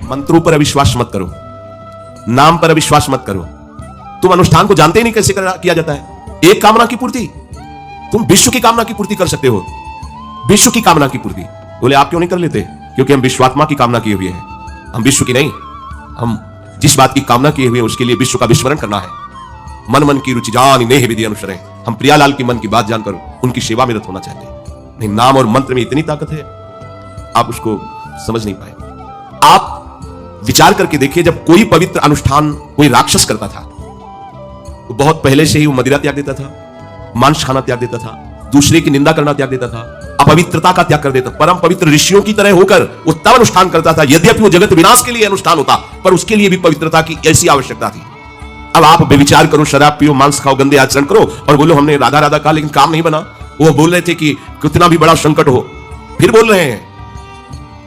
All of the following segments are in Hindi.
मंत्रों पर अविश्वास मत करो, नाम पर अविश्वास मत करो। तुम अनुष्ठान को जानते ही नहीं कैसे किया जाता है। एक कामना की पूर्ति, तुम विश्व की कामना की पूर्ति कर सकते हो, विश्व की कामना की पूर्ति। बोले आप क्यों नहीं कर लेते? क्योंकि हम विश्वात्मा की कामना किए हुए हैं, हम विश्व की नहीं। हम जिस बात की कामना किए हुए हैं उसके लिए विश्व का विस्मरण करना है। मन मन की रुचि जान नेह विधि अनुसरे। हम प्रियालाल की मन की बात जानकर उनकी सेवा में रत होना चाहते हैं। नहीं, नाम और मंत्र में इतनी ताकत है, आप उसको समझ नहीं पाए। आप विचार करके देखिए, जब कोई पवित्र अनुष्ठान कोई राक्षस करता था तो बहुत पहले से ही वो मदिरा त्याग देता था, मांस खाना त्याग देता था, दूसरे की निंदा करना त्याग देता था, अपवित्रता का त्याग कर देता। परम पवित्र ऋषियों की तरह होकर वो तब अनुष्ठान करता था, यद्यपि वो जगत विनाश के लिए अनुष्ठान होता, पर उसके लिए भी पवित्रता की ऐसी आवश्यकता थी। अब आप बेविचार करो, शराब पियो, मांस खाओ, गंदे आचरण करो और बोलो हमने राधा राधा कहा लेकिन काम नहीं बना। वो बोल रहे थे कि कितना भी बड़ा संकट हो, फिर बोल रहे हैं।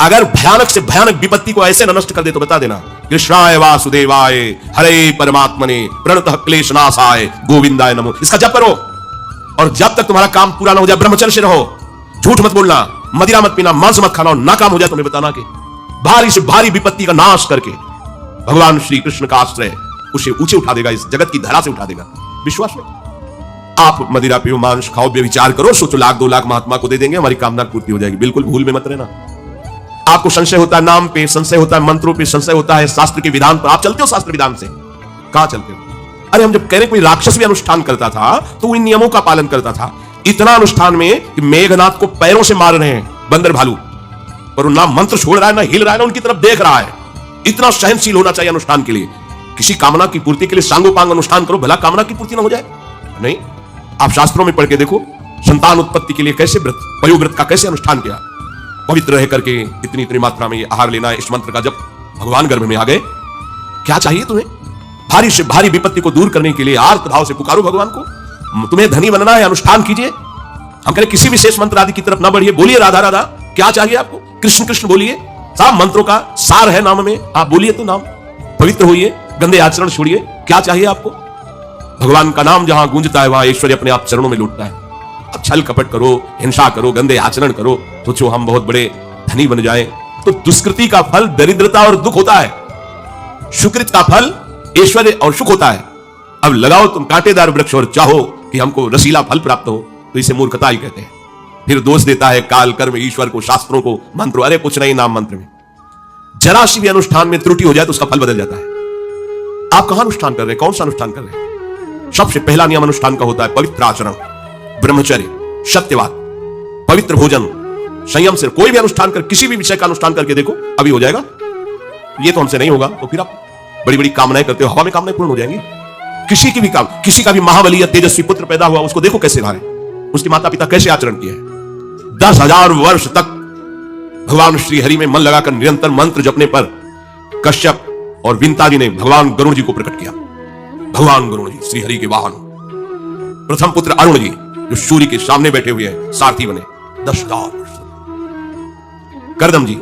अगर भयानक से भयानक विपत्ति को ऐसे नष्ट कर दे तो बता देना, कृष्णाय वासुदेवाय हरे परमात्मने प्रणतः क्लेशनाशाय गोविंदाय नमो, इसका जप करो। और जब तक तुम्हारा काम पूरा ना हो जाए ब्रह्मचर्य से रहो, झूठ मत बोलना, मदिरा मत पीना, मांस मत खाना, ना काम हो जाए तुम्हें बताना कि भारी से भारी विपत्ति का नाश करके भगवान श्री कृष्ण का आश्रय उसे ऊंचे उठा देगा, इस जगत की धरा से उठा देगा। विश्वास में आप मदिरा पियो, मांस खाओ, व्यभिचार करो, सोचो लाख 2 लाख महात्मा को दे देंगे, हमारी कामना पूर्ति हो जाएगी। बिल्कुल भूल में मत रहना। आपको संशय होता है नाम पे, संशय होता है मंत्रों पे, संशय होता है शास्त्र के विधान पर। आप चलते हो शास्त्र विधान से? कहां चलते हो? अरे हम जब कह रहे कोई राक्षस भी अनुष्ठान करता था तो इन नियमों का पालन करता था। इतना अनुष्ठान में कि मेघनाथ को पैरों से मार रहे हैं बंदर भालू, पर ना मंत्र छोड़ रहा है, ना हिल रहा है, ना उनकी तरफ देख रहा है। इतना सहनशील होना चाहिए अनुष्ठान के लिए। किसी कामना की पूर्ति के लिए सांगोपांग अनुष्ठान करो, भला कामना की पूर्ति ना हो जाए? नहीं, आप शास्त्रों में पढ़ के देखो, संतान उत्पत्ति के लिए कैसे व्रत, पयोव्रत का कैसे अनुष्ठान किया। पवित्र रह करके इतनी इतनी मात्रा में आहार लेना, इस मंत्र का जब भगवान गर्भ में आ गए। क्या चाहिए तुम्हें? भारी से भारी विपत्ति को दूर करने के लिए आर्त भाव से पुकारो भगवान को। तुम्हें धनी बनना है, अनुष्ठान कीजिए। हम कह रहे किसी विशेष मंत्र आदि की तरफ ना बढ़िए, बोलिए राधा राधा। क्या चाहिए आपको? कृष्ण कृष्ण बोलिए। सब मंत्रों का सार है नाम में, आप बोलिए तो नाम। पवित्र होइए, गंदे आचरण छोड़िए। क्या चाहिए आपको? भगवान का नाम जहां गूंजता है वहां ऐश्वर्य अपने आप चरणों में लौटता है। अब छल कपट करो, हिंसा करो, गंदे आचरण करो, सोचो हम बहुत बड़े धनी बन जाएं। तो दुष्कृति का फल दरिद्रता और दुख होता है, सुकृत का फल ऐश्वर्य और सुख होता है। अब लगाओ तुम कांटेदार वृक्ष और चाहो कि हमको रसीला फल प्राप्त हो, तो इसे मूर्खता ही कहते हैं। फिर दोष देता है काल, कर्म, ईश्वर को, शास्त्रों को, मंत्रों। अरे कुछ नहीं, नाम मंत्र में जरा सी भी अनुष्ठान में त्रुटि हो जाए तो उसका फल बदल जाता है। आप कहां अनुष्ठान कर रहे हैं? कौन सा अनुष्ठान कर रहे हैं? सबसे पहला नियम अनुष्ठान का होता है पवित्र आचरण, ब्रह्मचर्य, सत्यवाद, पवित्र भोजन, संयम से। कोई भी अनुष्ठान कर, किसी भी विषय का अनुष्ठान करके देखो, अभी हो जाएगा। ये तो हमसे नहीं होगा तो फिर आप बड़ी बड़ी कामनाएं करते हो, हवा में कामनाएं पूर्ण हो जाएंगी। किसी की भी काम, किसी का भी महाबली या तेजस्वी पुत्र पैदा हुआ, उसको देखो कैसे रहा है, उसके माता पिता कैसे आचरण किए हैं। 10,000 वर्ष तक भगवान श्री हरि में मन लगाकर निरंतर मंत्र जपने पर कश्यप और विंता जी ने भगवान गरुड़ जी को प्रकट किया। भगवान गरुड़ जी श्री हरि के वाहन, प्रथम पुत्र अरुण जी जो सूर्य के सामने बैठे हुए हैं, सारथी बने 10,000 वर्ष। करदम जी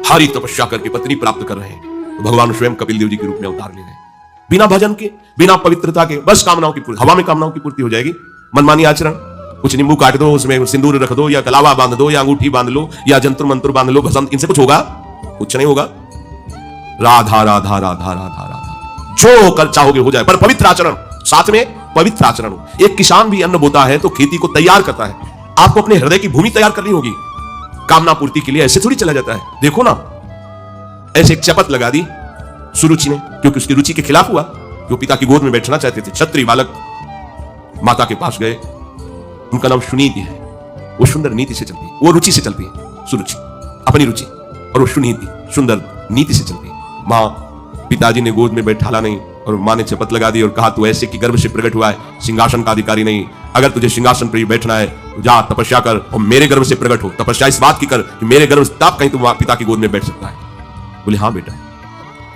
भारी तपस्या करके पत्नी प्राप्त कर रहे हैं, तो भगवान स्वयं कपिल देव जी के रूप में अवतार ले रहे हैं। बिना भजन के, बिना पवित्रता के, बस कामनाओं की पूर्ति, हवा में कामनाओं की पूर्ति हो जाएगी। मनमानी आचरण, कुछ नींबू काट दो, उसमें सिंदूर रख दो, या कलावा बांध दो, या अंगूठी बांध लो, या जंतर मंत्र बांध लो, भस्म, इनसे कुछ होगा? कुछ नहीं होगा। राधा राधा राधा राधा राधा, जो कर चाहोगे हो जाए, पर पवित्र आचरण, साथ में पवित्र आचरण हो। एक किसान भी अन्न बोता है तो खेती को तैयार करता है। आपको अपने हृदय की भूमि तैयार करनी होगी। कामना पूर्ति के लिए ऐसे थोड़ी चला जाता है। देखो ना, ऐसे एक चपत लगा दी सुरुचि ने, क्योंकि उसकी रुचि के खिलाफ हुआ। जो पिता की गोद में बैठना चाहते थे, क्षत्रिय बालक माता के पास गए। उनका नाम सुनीति है। वो सुंदर नीति से चलती है, वो रुचि से चलती है, सुरुचि अपनी रुचि, और वो सुनीति सुंदर नीति से चलती है। मां, पिताजी ने गोद में बैठाला नहीं, और मां ने शपथ लगा दी और कहा तू ऐसे कि गर्भ से प्रकट हुआ है, सिंहासन का अधिकारी नहीं। अगर तुझे सिंहासन पर बैठना है तो जा तपस्या कर और मेरे गर्भ से प्रकट हो। तपस्या इस बात की कर कि मेरे गर्भ से तब कहीं तू पिता की गोद में बैठ सकता है। बोले हाँ बेटा।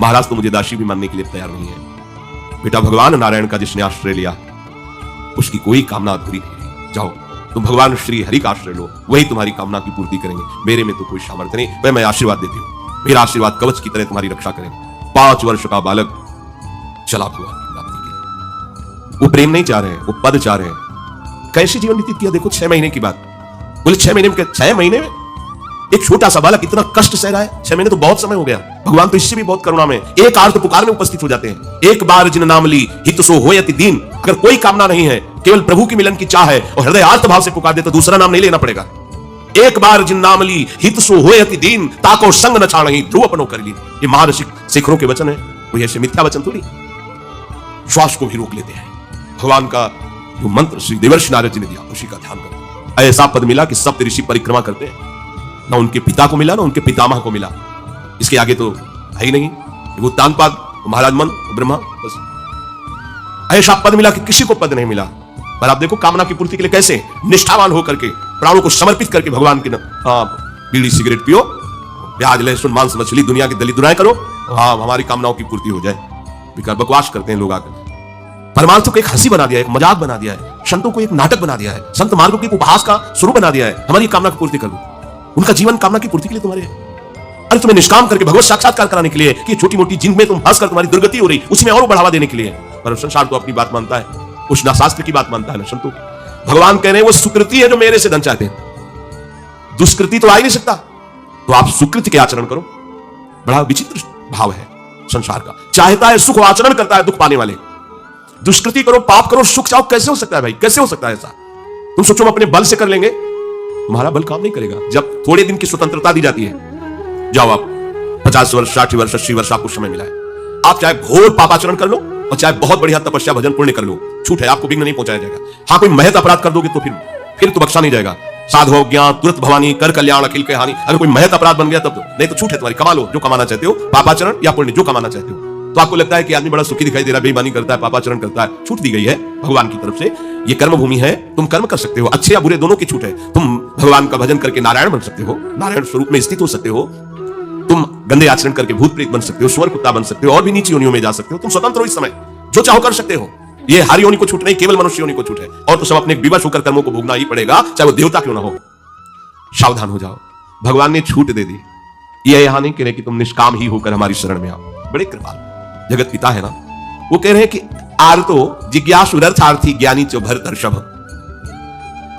महाराज तो मुझे दासी भी मानने के लिए तैयार नहीं है। बेटा, भगवान नारायण का जिसने आश्रय लिया उसकी कोई कामना अधूरी नहीं। जाओ तुम भगवान श्री हरि का आश्रय लो, वही तुम्हारी कामना की पूर्ति करेंगे। मेरे में तो कोई सामर्थ्य नहीं। मैं आशीर्वाद देती हूँ, मेरा आशीर्वाद कवच की तरह तुम्हारी रक्षा करें। 5 वर्ष का बालक चला हुआ प्राप्ति के लिए। वो प्रेम नहीं चाह रहे हैं, वो पद चाह रहे हैं। कैसे जीवन व्यतीत किया देखो 6 महीने की बात। बोले 6 महीने में, 6 महीने में एक छोटा सा बालक इतना कष्ट सह रहा है, 6 महीने तो बहुत समय हो गया। भगवान तो इससे भी बहुत करुणा में एक आर्त पुकार में उपस्थित हो जाते हैं। एक बार जिन नाम ली हित सो होयति दीन। अगर कोई कामना नहीं है, केवल प्रभु की मिलन की चाह है और हृदय आर्त भाव से पुकार दे तो दूसरा नाम नहीं लेना पड़ेगा। एक बार जिन नाम ली हित सो होयति दीन, ताको संग न छाड़हि ध्रुव अपनो कर ली। ये महाऋषि शेखरों के वचन है, कोई ऐसे मिथ्या वचन थोड़ी। श्वास को भी रोक लेते हैं। भगवान का जो मंत्र श्री देवर्षि नारद जी ने दिया उसी का ध्यान करो। ऐसा पद मिला कि सप्त ऋषि परिक्रमा करते हैं, ना उनके पिता को मिला ना उनके पितामह को मिला। इसके आगे तो है ही नहीं। वो तानपाद, महाराज मन, ब्रह्मा, बस ऐसा पद मिला कि किसी को पद नहीं मिला। पर आप देखो कामना की पूर्ति के लिए कैसे निष्ठावान होकर के प्राणों को समर्पित करके भगवान के बीड़ी सिगरेट पियो, प्याज लहसुन मांस मछली दुनिया की दली दुराएं करो, हाँ हमारी कामनाओं की पूर्ति हो जाए। बेकार बकवास करते हैं लोग आकर। परमार्थ को एक हंसी बना दिया है, एक मजाक बना दिया है, संतों को एक नाटक बना दिया है, संत मार्गों के उपहास का स्वरूप बना दिया है। हमारी कामना की पूर्ति कर दो। उनका जीवन कामना की पूर्ति के लिए तुम्हारे, अरे तुम्हें निष्काम करके भगवत साक्षात्कार कराने के लिए कि छोटी मोटी जिनमें तुम फंस कर तुम्हारी दुर्गति हो रही उसमें और बढ़ावा देने के लिए। पर संसार तो अपनी बात मानता है, उस ना शास्त्र की बात मानता है ना संतों। भगवान कह रहे हैं वो सुकृति है जो मेरे से धन चाहते हैं, दुष्कृति तो आ ही नहीं सकता। तो आप सुकृति के आचरण करो। बड़ा विचित्र भाव है संसार का। चाहता है सुख, आचरण करता है दुख पाने वाले। दुष्कृति करो, पाप करो, सुख चाहो, कैसे हो सकता है भाई? कैसे हो सकता है ऐसा? तुम सोचो हम अपने बल से कर लेंगे, तुम्हारा बल काम नहीं करेगा। जब थोड़े दिन की स्वतंत्रता दी जाती है, जाओ आप 50 वर्ष 60 वर्ष 80 वर्ष आपको समय मिला है, आप चाहे घोर पापाचरण कर लो और चाहे बहुत बढ़िया तपस्या भजन पुण्य कर लो, छूट है, आपको विघ्न नहीं पहुंचाया जाएगा। हाँ कोई महत अपराध कर दोगे तो फिर तो बख्शा नहीं जाएगा। साधु ज्ञान तुरंत भवानी कर कल्याण अखिल के हानि। अगर कोई महत अपराध बन गया तब तो, नहीं तो छूट है तुम्हारी, कमा लो जो कमाना चाहते हो, पापाचरण या पुण्य जो कमाना चाहते हो। तो आपको लगता है कि आदमी बड़ा सुखी दिखाई दे रहा है, बेईमानी करता है, पापाचरण करता है, छूट दी गई है भगवान की तरफ से। ये कर्म भूमि है, तुम कर्म कर सकते हो, अच्छे या बुरे दोनों की छूट है। तुम भगवान का भजन करके नारायण बन सकते हो, नारायण स्वरूप में स्थित हो सकते हो। तुम गंदे आचरण करके भूत प्रेत बन सकते हो, स्वर कुत्ता बन सकते हो, और भी नीची योनियों में जा सकते हो। तुम स्वतंत्र हो इस समय, जो चाहो कर सकते हो। ये हर योनि को छूट नहीं, केवल मनुष्य योनि को छूट है। और तो सब अपने विवश होकर कर्मों को भोगना ही पड़ेगा, चाहे वो देवता क्यों ना हो। सावधान हो जाओ, भगवान ने छूट दे दी। ये यहां नहीं कह रहे कि तुम निष्काम ही होकर हमारी शरण में आओ। बड़े कृपाल जगत पिता है ना, वो कह रहे हैं कि आर्तो जिज्ञासु अर्थार्थी ज्ञानी चो भरतर्षभ।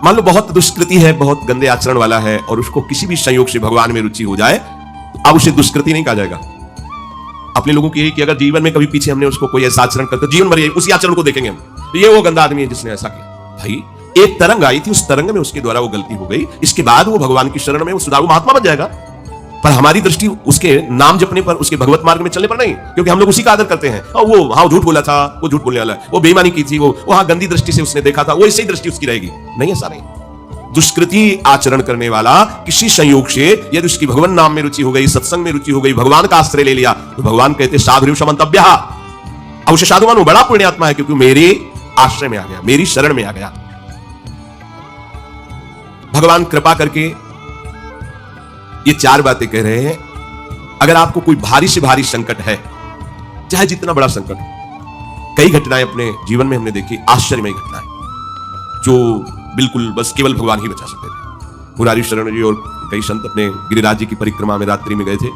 मान लो बहुत दुष्कृति है, बहुत गंदे आचरण वाला है, और उसको किसी भी संयोग से भगवान में रुचि हो जाए, अब उसे दुष्कृति नहीं कहा जाएगा। अपने लोगों की यही कि अगर जीवन में कभी पीछे हमने उसको कोई ऐसा आचरण करते, जीवन भर उसी आचरण को देखेंगे हम, ये वो गंदा आदमी है जिसने ऐसा किया। भाई एक तरंग आई थी, उस तरंग में उसके द्वारा वो गलती हो गई, इसके बाद वो भगवान की शरण में वो सुधारू महात्मा बन जाएगा। पर हमारी दृष्टि उसके नाम जपने पर, उसके भगवत मार्ग में चलने पर नहीं, क्योंकि हम लोग उसी का आदर करते हैं। और वो हाँ झूठ बोला था, वो झूठ बोलने वाला है, वो बेईमानी की थी, वो हाँ गंदी दृष्टि से उसने देखा था, वो ऐसी दृष्टि उसकी रहेगी। नहीं, ऐसा नहीं। दुष्कृति आचरण करने वाला किसी संयोग से यदि उसकी भगवान नाम में रुचि हो गई, सत्संग में रुचि हो गई, भगवान का आश्रय ले लिया, तो भगवान कहते साधु समन्तव्यः। अब उसे साधु मानो, बड़ा पुण्यात्मा है, क्योंकि मेरे आश्रय में आ गया, मेरी शरण में आ गया। भगवान कृपा करके ये 4 बातें कह रहे हैं। अगर आपको कोई भारी से भारी संकट है, चाहे जितना बड़ा संकट हो, कई घटनाएं अपने जीवन में हमने देखी, आश्चर्यमय घटनाएं, जो बिल्कुल बस केवल भगवान ही बचा सकते थे। मुरारी शरण जी और कई संत अपने गिरिराज जी की परिक्रमा में रात्रि में गए थे।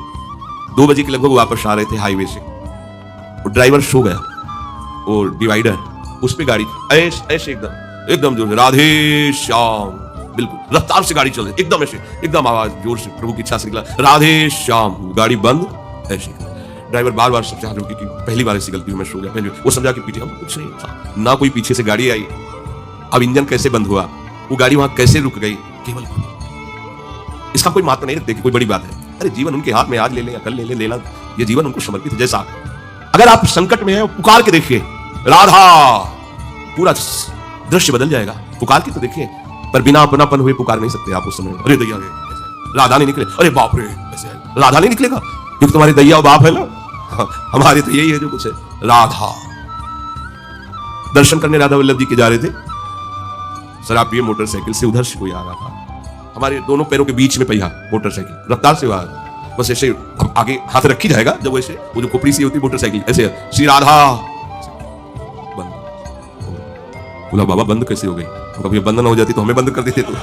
2 बजे के लगभग वापस आ रहे थे हाईवे से, और ड्राइवर सो गया, और डिवाइडर उस पे गाड़ी ऐसे एकदम जो राधे श्याम, बिल्कुल रफ्तार से गाड़ी चल रही, एकदम ऐसे, एकदम आवाज जोर से, प्रभु की इच्छा से निकला राधे श्याम, गाड़ी बंद। ऐसे ड्राइवर बार बार समझा रहे कि पहली बार ऐसी गलती हुई, मैं सो गया। पहले वो समझा कि पीछे हम कुछ नहीं था ना, कोई पीछे से गाड़ी आई। अब इंजन कैसे बंद हुआ, वो गाड़ी वहां कैसे रुक गई, केवल इसका कोई महत्व नहीं रखते कि कोई बड़ी बात है। अरे जीवन उनके हाथ में, आज ले लें या कल ले लें, लेना ये जीवन उनको समर्पित है। जैसा अगर आप संकट में हैं, पुकार के देखिए राधा, पूरा दृश्य बदल जाएगा। पुकार के तो देखिए, पर बिना अपनापन हुए पुकार नहीं सकते आप उस समय। अरे दैया राधा नहीं निकले, अरे बाप रे, ऐसे राधा नहीं निकलेगा क्योंकि तुम्हारे दैया बाप है ना। हमारे तो यही है जो कुछ है। राधा दर्शन करने राधा वल्लभ जी के जा रहे थे, शराब पिए मोटरसाइकिल से, उधर से कोई आ रहा था, हमारे दोनों पैरों के बीच में पहिया, मोटरसाइकिल रफ्तार से आ, बस ऐसे आगे हाथ रखी जाएगा, जब वैसे वो जो खोपड़ी सी होती मोटरसाइकिल, ऐसे श्री राधा, बंद। बोला बाबा बंद कैसे हो गई? कभी बंद ना हो जाती तो हमें बंद कर देते। तो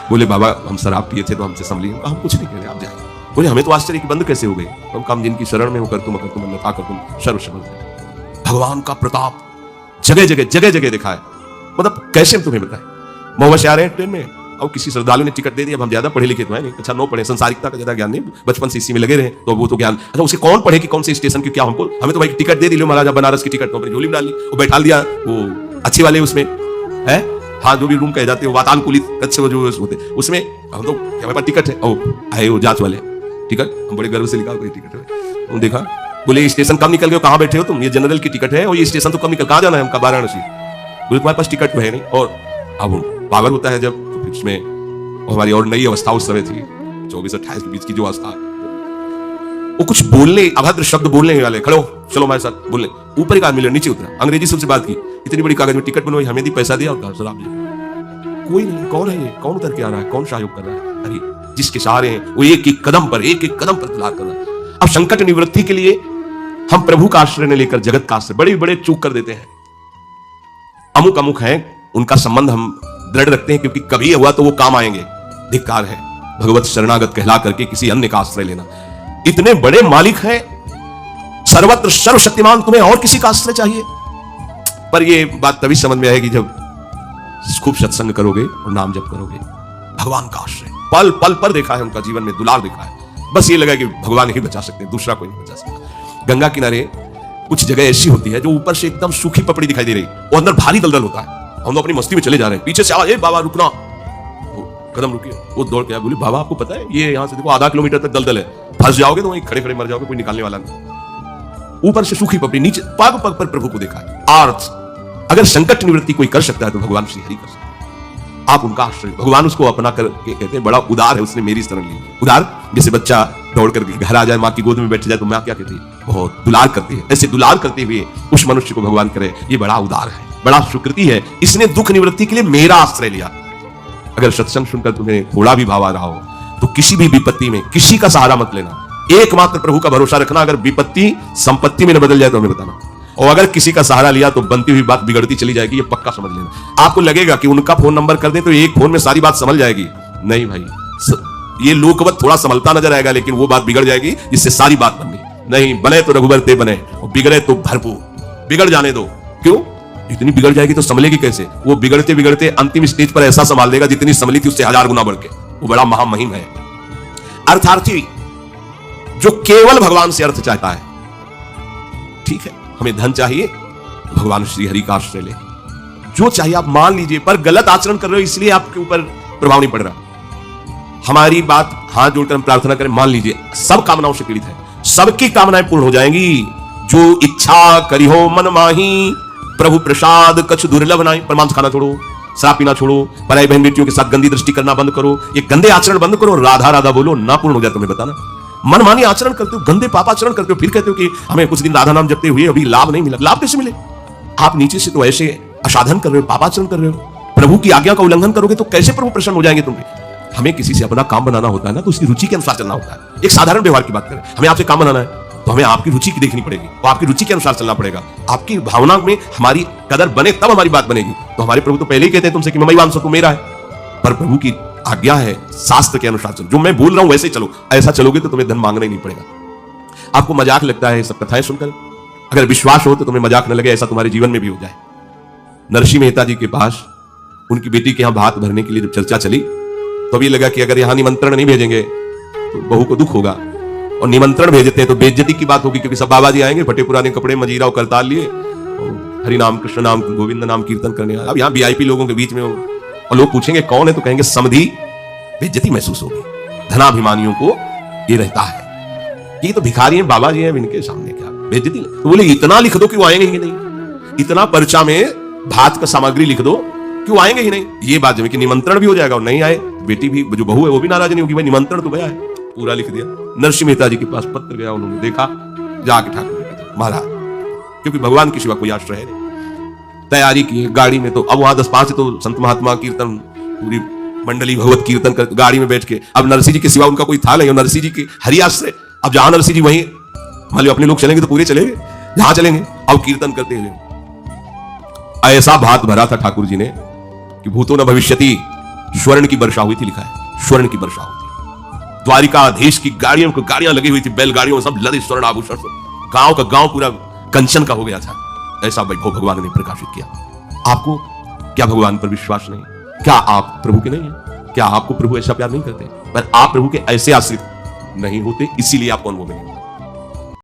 बोले बाबा हम शराब पिए थे तो हमसे संभलिए। हम कुछ नहीं कह रहे, आप जाइए। बोले हमें तो आश्चर्य कि बंद कैसे हो गई? हम काम जिनकी शरण में होकर तुम अगर तुम अन्यथा कर तुम सर्वसमर्थ। भगवान का प्रताप जगह जगह दिखा है। मतलब कैसे हम तुम्हें बताएं। महुआ से आ रहे हैं ट्रेन में, अब किसी श्रद्धालु ने टिकट दे दिया, अब हम ज्यादा पढ़े लिखे तो है नहीं, अच्छा 9 पढ़े, संसारिकता का ज्यादा ज्ञान नहीं, बचपन से इसी में लगे रहे तो वो तो ज्ञान, अच्छा उसे कौन पढ़े कि कौन से स्टेशन की क्या, हमको हमें तो भाई टिकट दे दी, लो महाराजा बनारस की टिकट, तो अपनी झोली में डाल ली, वो बैठा दिया वो अच्छे वाले उसमें है, हाँ जो भी रूम कहे जाते हैं वातानुकूलित कक्ष जो होते उसमें, हम तो हमारे पास टिकट है, और आए वो जांच वाले टिकट, हम बड़े गर्व से लिखा कोई टिकट है, तुम देखा बोले स्टेशन कब निकल गए, कहाँ बैठे हो तुम, ये जनरल की टिकट है और ये स्टेशन तो कब निकल, कहाँ जाना है हमका, वाराणसी, बोले तुम्हारे पास टिकट तो है नहीं, और अब पावर होता है जब तो फिर उसमें हमारी और नई अवस्था उस समय थी 24-28 के बीच की जो अवस्था, वो कुछ बोलने अभद्र शब्द बोलने वाले, खड़ो चलो हमारे साथ बोलने, ऊपर एक आदमी नीचे उतरा, अंग्रेजी से बात की, इतनी बड़ी कागज में टिकट बनवाई, हमें दी, पैसा दिया और कहा सर आप कोई नहीं, कौन है ये, कौन उतर के आ रहा है, कौन सहयोग कर रहा है, अरे जिसके सहारे हैं वो एक एक कदम पर दुलार कर रहा है। अब संकट निवृत्ति के लिए हम प्रभु का आश्रय ने लेकर जगत का आश्रय बड़े बड़े चूक कर देते हैं, अमुक अमुक है उनका संबंध हम दृढ़ रखते हैं क्योंकि कभी हुआ तो वो काम आएंगे, धिक्कार है भगवत शरणागत कहला करके किसी अन्य का आश्रय लेना, इतने बड़े मालिक हैं सर्वत्र सर्वशक्तिमान, तुम्हें और किसी का आश्रय चाहिए, पर ये बात तभी समझ में आएगी जब खूब सत्संग करोगे और नाम जप करोगे, भगवान का आश्रय पल पल पर देखा है, उनका जीवन में दुलार देखा है, बस ये लगा कि भगवान ही बचा सकते हैं, दूसरा कोई नहीं बचा सकता। गंगा किनारे कुछ जगह ऐसी होती है जो ऊपर से एकदम सूखी पपड़ी दिखाई दे रही, वो अंदर भारी दलदल होता है, हम तो अपनी मस्ती में चले जा रहे हैं, पीछे से आवाज, बाबा रुकना, कदम रुकिए, वो दौड़ के बोली बाबा आपको पता है ये यहाँ से देखो आधा किलोमीटर तक दलदल है, फंस जाओगे तो वहीं खड़े खड़े मर जाओगे, कोई निकालने वाला नहीं, ऊपर से सूखी पपड़ी, नीचे पग पग पर प्रभु को देखा है। अर्थ अगर संकट निवृत्ति कोई कर सकता है तो भगवान श्री हरि कर सकते हैं, आप उनका आश्रय, भगवान उसको अपना करके कहते हैं बड़ा उदार है, उसने मेरी शरण ली, उदार जैसे बच्चा दौड़ कर घर आ जाए माँ की गोद में बैठ जाए तो माँ क्या कहती है, बहुत दुलार करती है, ऐसे दुलार करते हुए उस मनुष्य को भगवान करे, ये बड़ा उदार है, बड़ा सुकृति है, इसने दुख निवृत्ति के लिए मेरा आश्रय लिया। अगर सत्संग सुनकर तुम्हें थोड़ा भी भाव आ रहा हो तो किसी भी विपत्ति में किसी का सहारा मत लेना, एकमात्र प्रभु का भरोसा रखना, अगर विपत्ति संपत्ति में न बदल जाए तो हमें बताना, और अगर किसी का सहारा लिया तो बनती हुई बात बिगड़ती चली जाएगी, ये पक्का समझ लेना। आपको लगेगा कि उनका फोन नंबर कर दें तो एक फोन में सारी बात समझ जाएगी, नहीं भाई, ये लोकवत थोड़ा संभलता नजर आएगा लेकिन वो बात बिगड़ जाएगी जिससे सारी बात बननी नहीं, बने तो रघुबर ते बने और बिगड़े तो भरपूर, बिगड़ जाने दो, क्यों, इतनी बिगड़ जाएगी तो संभलेगी कैसे, वो बिगड़ते बिगड़ते अंतिम स्टेज पर ऐसा संभाल देगा जितनी संभली थी उससे 1000 गुना बढ़ के, वो बड़ा महामहिम है। अर्थार्थी जो केवल भगवान से अर्थ चाहता है, ठीक है हमें धन चाहिए भगवान श्री हरि का आश्रय ले, जो चाहिए आप मान लीजिए, पर गलत आचरण कर रहे हो इसलिए आपके ऊपर प्रभाव नहीं पड़ रहा, हमारी बात हाथ जोड़कर हम प्रार्थना करें, मान लीजिए सब कामनाओं से पीड़ित है, सबकी कामनाएं पूर्ण हो जाएंगी, जो इच्छा करी हो मन माही, प्रभु प्रसाद कछ दुर्लभ नहीं, पर मांस खाना छोड़ो, शराब पीना छोड़ो, पराई बहन बेटियों के साथ गंदी दृष्टि करना बंद करो, ये गंदे आचरण बंद करो, राधा राधा बोलो, ना पूर्ण हो जाए तुम्हें बताना, मनमानी आचरण करते हो, गंदे पाप आचरण करते हो, फिर कहते हो कि हमें कुछ दिन राधा नाम जपते हुए अभी लाभ नहीं मिला, लाभ कैसे मिले, आप नीचे से तो ऐसे असाधन कर रहे हो, पापाचरण कर रहे हो, प्रभु की आज्ञा का उल्लंघन करोगे तो कैसे प्रभु प्रसन्न हो जाएंगे तुम्हें। हमें किसी से अपना काम बनाना होता है ना तो उसकी रुचि के अनुसार चलना होता है, एक साधारण व्यवहार की बात करें, हमें आपसे काम बनाना है तो हमें आपकी रुचि की देखनी पड़ेगी, तो आपकी रुचि के अनुसार चलना पड़ेगा, आपकी भावना में हमारी कदर बने तब हमारी बात बनेगी। तो हमारे प्रभु तो पहले ही कहते हैं तुमसे कि ममई वांसो, तू मेरा है, पर प्रभु की आज्ञा है शास्त्र के अनुसार चलो, जो मैं बोल रहा हूं वैसे चलो, ऐसा चलोगे तो तुम्हें धन मांगना ही नहीं पड़ेगा। आपको मजाक लगता है सब कथाएं सुनकर, अगर विश्वास हो तो तुम्हें मजाक न लगे, ऐसा तुम्हारे जीवन में भी हो जाए। नरसिंह मेहता जी के पास उनकी बेटी के यहां भात भरने के लिए जब चर्चा चली तो भी लगा कि अगर यहां निमंत्रण नहीं भेजेंगे तो बहू को दुख होगा, और निमंत्रण भेजते हैं तो बेइज्जती की बात होगी, क्योंकि सब बाबा जी आएंगे फटे पुराने कपड़े मजीरा और करताल लिए, हरि नाम कृष्ण नाम गोविंद नाम कीर्तन करने। अब यहाँ वीआईपी लोगों के बीच में और लोग पूछेंगे कौन है तो कहेंगे समधी, बेइज्जती महसूस होगी। धनाभिमानियों को ये रहता है, ये तो भिखारी हैं बाबा जी हैं, इनके सामने क्या बेइज्जती। तो बोले इतना लिख दो कि वो आएंगे ही नहीं, इतना पर्चा में भात का सामग्री लिख दो कि वो आएंगे ही नहीं। ये बात जब कि निमंत्रण भी हो जाएगा और नहीं आए, बेटी भी जो बहू है वो भी नाराज नहीं होगी, भाई निमंत्रण तो गया है, पूरा लिख दिया। नरसिंह मेहता जी के पास पत्र गया, उन्होंने देखा, जाके ठाकुर महाराज, क्योंकि भगवान की सिवा कोई आश्रय है नहीं, तैयारी की गाड़ी में। तो अब वहां 10-5 तो संत महात्मा कीर्तन, पूरी मंडली भगवत कीर्तन कर गाड़ी में बैठ के, अब नरसिंह जी के सिवा उनका कोई था नहीं, नरसिंह जी की हरि आश्रय। अब जहां नरसिंह जी वहीं, मान लो अपने लोग चलेंगे तो पूरे चलेंगे, जहां चलेंगे अब कीर्तन करते हैं। ऐसा भात भरा था ठाकुर जी ने कि भूतो न भविष्यति, स्वर्ण की वर्षा हुई थी, लिखा है स्वर्ण की वर्षा हुई थी। द्वारिकाधीश की गाड़ियों को गाड़ियां लगी हुई थी, बैलगाड़ियों में सब लदे स्वर्ण आभूषण, गांव का गांव पूरा कंचन का हो गया था। ऐसा वैभव भगवान ने प्रकाशित किया। आपको क्या भगवान पर विश्वास नहीं? क्या आप प्रभु के नहीं हैं? क्या आपको प्रभु ऐसा प्यार नहीं करते? पर आप प्रभु के ऐसे आश्रित नहीं होते, इसीलिए आपको अनुभव मिलेगा।